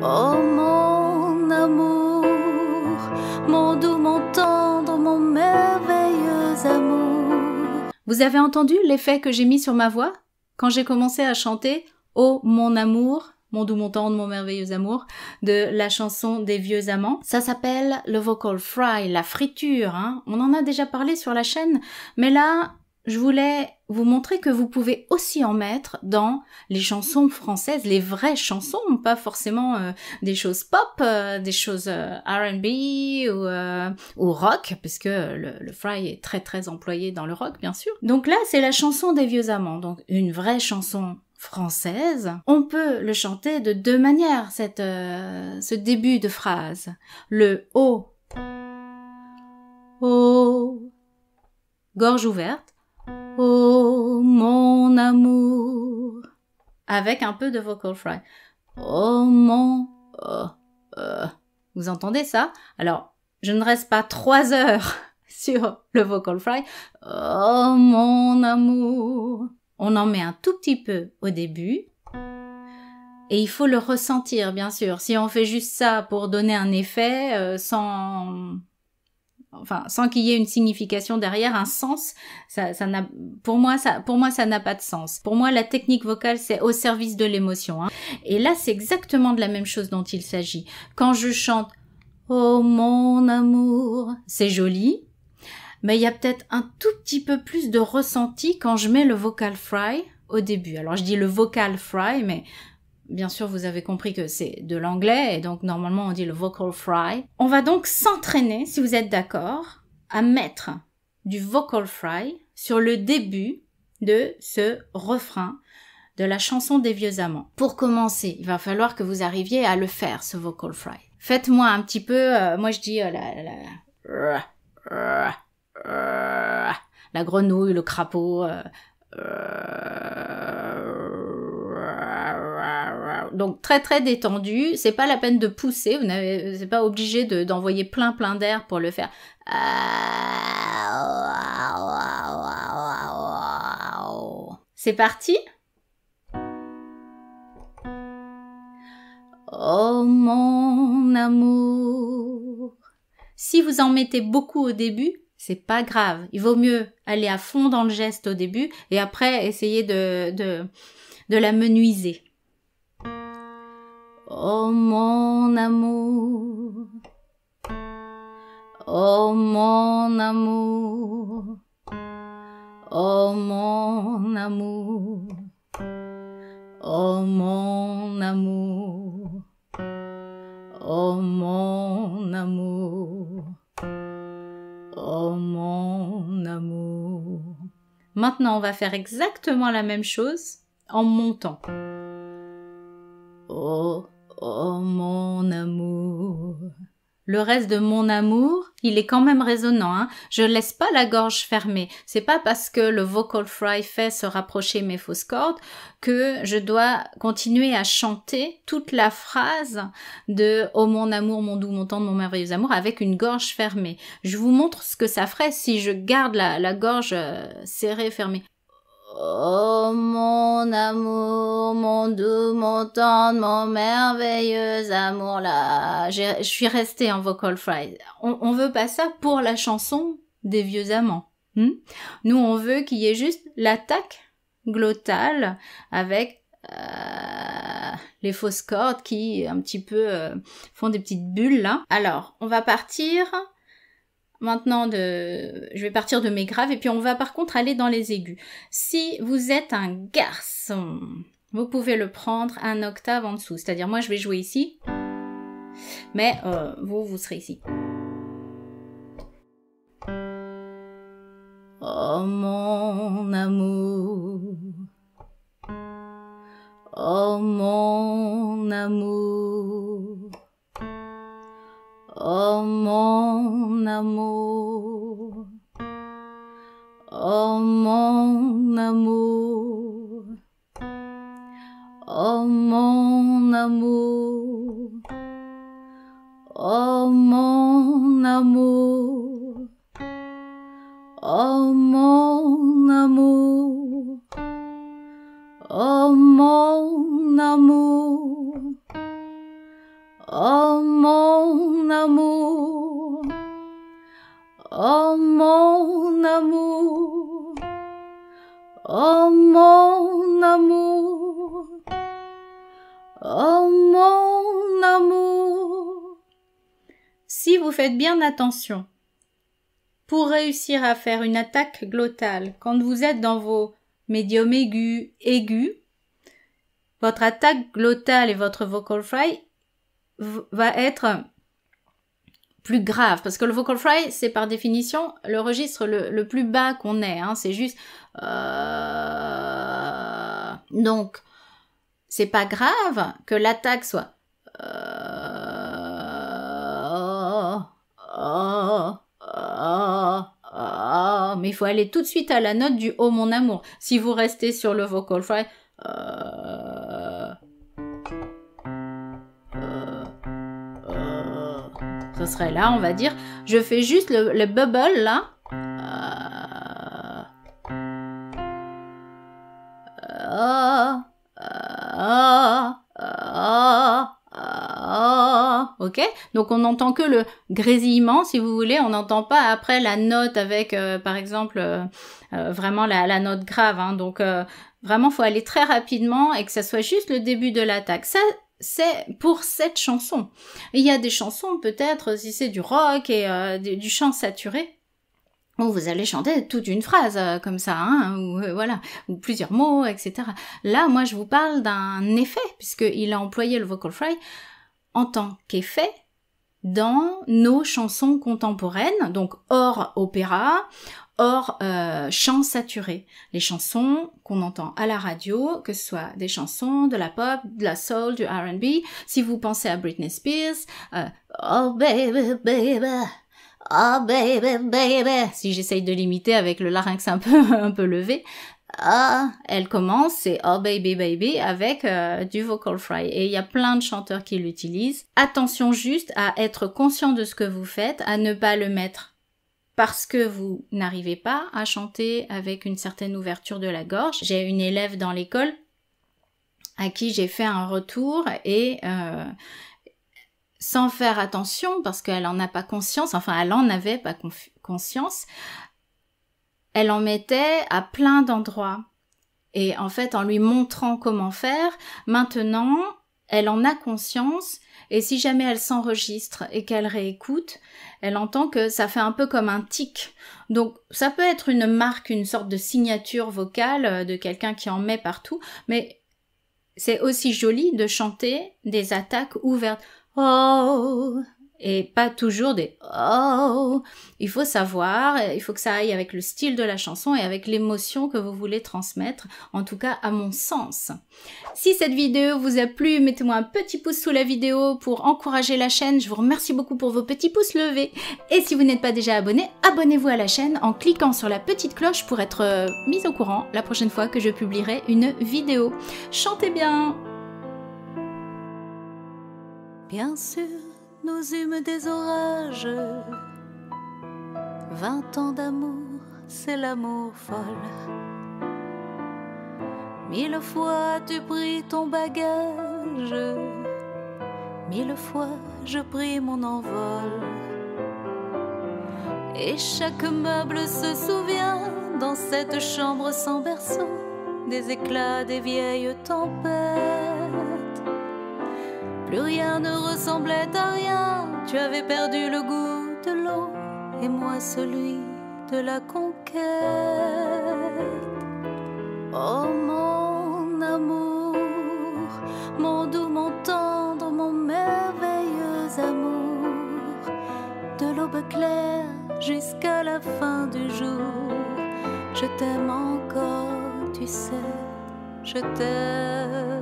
Oh mon amour, mon doux, mon tendre, mon merveilleux amour. Vous avez entendu l'effet que j'ai mis sur ma voix quand j'ai commencé à chanter « Oh mon amour », mon doux, mon tendre, mon merveilleux amour, de la chanson des vieux amants. Ça s'appelle le vocal fry, la friture, hein. On en a déjà parlé sur la chaîne, mais là, je voulais vous montrer que vous pouvez aussi en mettre dans les chansons françaises, les vraies chansons, pas forcément des choses pop, des choses R&B ou rock, puisque le fry est très très employé dans le rock, bien sûr. Donc là, c'est la chanson des vieux amants, donc une vraie chanson française. On peut le chanter de deux manières, ce début de phrase. Le « O », O, gorge ouverte, oh mon amour, avec un peu de vocal fry. Oh mon, vous entendez ça? Alors, je ne reste pas 3 heures sur le vocal fry. Oh mon amour. On en met un tout petit peu au début. Et il faut le ressentir, bien sûr. Si on fait juste ça pour donner un effet, sans qu'il y ait une signification derrière, un sens, pour moi, ça n'a pas de sens. Pour moi, la technique vocale, c'est au service de l'émotion, hein. Et là, c'est exactement de la même chose dont il s'agit. Quand je chante « Oh mon amour », c'est joli, mais il y a peut-être un tout petit peu plus de ressenti quand je mets le vocal fry au début. Alors, je dis le vocal fry, mais bien sûr, vous avez compris que c'est de l'anglais, et donc normalement on dit le vocal fry. On va donc s'entraîner, si vous êtes d'accord, à mettre du vocal fry sur le début de ce refrain de la chanson des vieux amants. Pour commencer, il va falloir que vous arriviez à le faire, ce vocal fry. Faites-moi un petit peu, moi je dis la grenouille, le crapaud, donc très très détendu, c'est pas la peine de pousser, c'est pas obligé d'envoyer plein d'air pour le faire. C'est parti. Oh mon amour. Si vous en mettez beaucoup au début, c'est pas grave. Il vaut mieux aller à fond dans le geste au début et après essayer de la menuiser. Oh mon amour, oh mon amour, oh mon amour, oh mon amour, oh mon amour, oh mon amour. Maintenant, on va faire exactement la même chose en montant. Oh, oh mon amour. Le reste de mon amour, il est quand même résonnant, hein. Je laisse pas la gorge fermée. C'est pas parce que le vocal fry fait se rapprocher mes fausses cordes que je dois continuer à chanter toute la phrase de « Oh mon amour, mon doux, mon tendre, mon merveilleux amour » avec une gorge fermée. Je vous montre ce que ça ferait si je garde la gorge serrée, fermée. Oh mon amour, mon doux, mon tendre, mon merveilleux amour, là, je suis restée en vocal fry. On veut pas ça pour la chanson des vieux amants. Nous, on veut qu'il y ait juste l'attaque glottale avec les fausses cordes qui un petit peu font des petites bulles là. Alors, on va partir. Maintenant, je vais partir de mes graves et puis on va par contre aller dans les aigus. Si vous êtes un garçon, vous pouvez le prendre un octave en dessous. C'est-à-dire, moi, je vais jouer ici, mais vous serez ici. Oh mon amour, oh mon amour, oh mon amour, oh mon amour, oh mon amour, oh mon amour, oh mon amour, oh mon amour, oh mon amour, oh mon amour, oh mon amour, oh mon amour. Si vous faites bien attention, pour réussir à faire une attaque glottale, quand vous êtes dans vos médiums aigus, votre attaque glottale et votre vocal fry va être plus grave, parce que le vocal fry, c'est par définition le registre le plus bas qu'on ait, hein, c'est juste... Donc, c'est pas grave que l'attaque soit... mais il faut aller tout de suite à la note du « Oh mon amour ». Si vous restez sur le vocal fry, ce serait là, on va dire, je fais juste le bubble là. Ok, donc on n'entend que le grésillement, si vous voulez, on n'entend pas après la note avec, par exemple, vraiment la note grave, hein. Donc vraiment, faut aller très rapidement et que ça soit juste le début de l'attaque. Ça, c'est pour cette chanson. Il y a des chansons, peut-être, si c'est du rock et du chant saturé, où vous allez chanter toute une phrase comme ça, hein, ou voilà, ou plusieurs mots, etc. Là, moi, je vous parle d'un effet, puisqu'il a employé le vocal fry en tant qu'effet dans nos chansons contemporaines, donc hors opéra, hors chant saturé. Les chansons qu'on entend à la radio, que ce soit des chansons, de la pop, de la soul, du R&B. Si vous pensez à Britney Spears, oh baby, baby, oh baby, baby. Si j'essaye de l'imiter avec le larynx un peu levé, elle commence, c'est oh baby baby avec du vocal fry. Et il y a plein de chanteurs qui l'utilisent. Attention juste à être conscient de ce que vous faites, à ne pas le mettre parce que vous n'arrivez pas à chanter avec une certaine ouverture de la gorge. J'ai une élève dans l'école à qui j'ai fait un retour et sans faire attention, parce qu'elle en a pas conscience, enfin elle en avait pas conscience, elle en mettait à plein d'endroits. Et en fait, en lui montrant comment faire, maintenant, elle en a conscience. Et si jamais elle s'enregistre et qu'elle réécoute, elle entend que ça fait un peu comme un tic. Donc, ça peut être une marque, une sorte de signature vocale de quelqu'un qui en met partout. Mais c'est aussi joli de chanter des attaques ouvertes. Oh, et pas toujours des oh. Il faut savoir, il faut que ça aille avec le style de la chanson et avec l'émotion que vous voulez transmettre, en tout cas à mon sens. Si cette vidéo vous a plu, mettez-moi un petit pouce sous la vidéo pour encourager la chaîne. Je vous remercie beaucoup pour vos petits pouces levés. Et si vous n'êtes pas déjà abonné, abonnez-vous à la chaîne en cliquant sur la petite cloche pour être mis au courant la prochaine fois que je publierai une vidéo. Chantez bien! Bien sûr, nous eûmes des orages. 20 ans d'amour, c'est l'amour folle. 1000 fois tu pris ton bagage, 1000 fois je pris mon envol. Et chaque meuble se souvient dans cette chambre sans berceau des éclats des vieilles tempêtes. Plus rien ne ressemblait à rien, tu avais perdu le goût de l'eau et moi celui de la conquête. Oh mon amour, mon doux, mon tendre, mon merveilleux amour, de l'aube claire jusqu'à la fin du jour, je t'aime encore, tu sais, je t'aime.